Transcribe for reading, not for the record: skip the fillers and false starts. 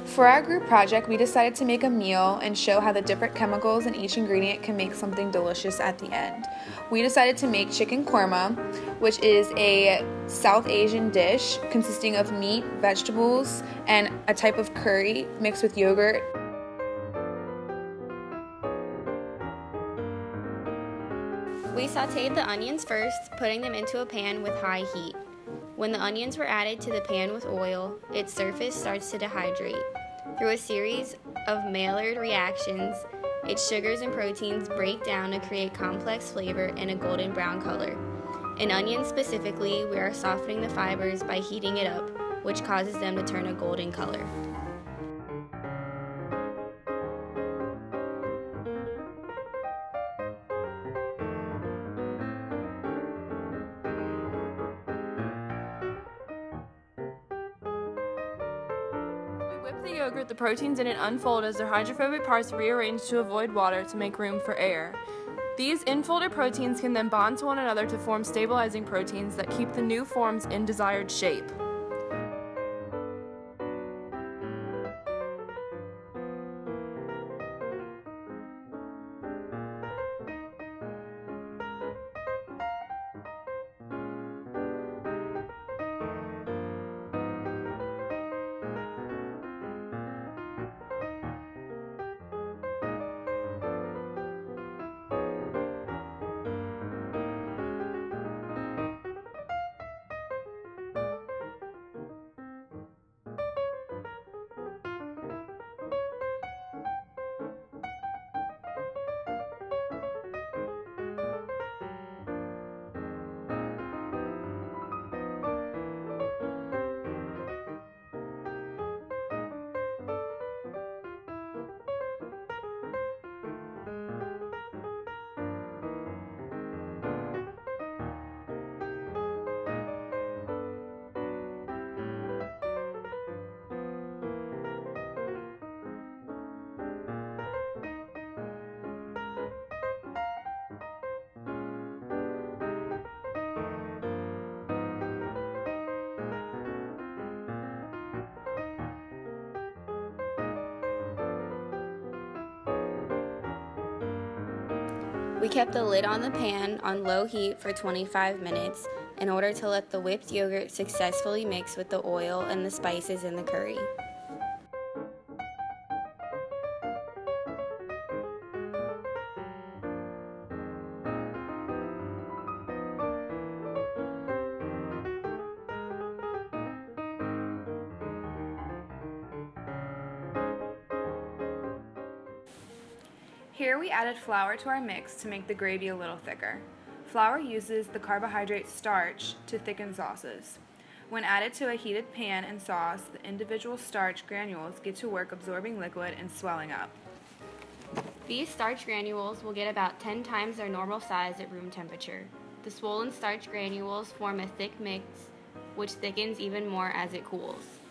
For our group project, we decided to make a meal and show how the different chemicals in each ingredient can make something delicious at the end. We decided to make chicken korma, which is a South Asian dish consisting of meat, vegetables, and a type of curry mixed with yogurt. We sauteed the onions first, putting them into a pan with high heat. When the onions were added to the pan with oil, its surface starts to dehydrate. Through a series of Maillard reactions, its sugars and proteins break down to create complex flavor and a golden brown color. In onions specifically, we are softening the fibers by heating it up, which causes them to turn a golden color. Whip the yogurt, the proteins in it unfold as their hydrophobic parts rearrange to avoid water to make room for air. These infolded proteins can then bond to one another to form stabilizing proteins that keep the new forms in desired shape. We kept the lid on the pan on low heat for 25 minutes in order to let the whipped yogurt successfully mix with the oil and the spices in the curry. Here we added flour to our mix to make the gravy a little thicker. Flour uses the carbohydrate starch to thicken sauces. When added to a heated pan and sauce, the individual starch granules get to work absorbing liquid and swelling up. These starch granules will get about 10 times their normal size at room temperature. The swollen starch granules form a thick mix, which thickens even more as it cools.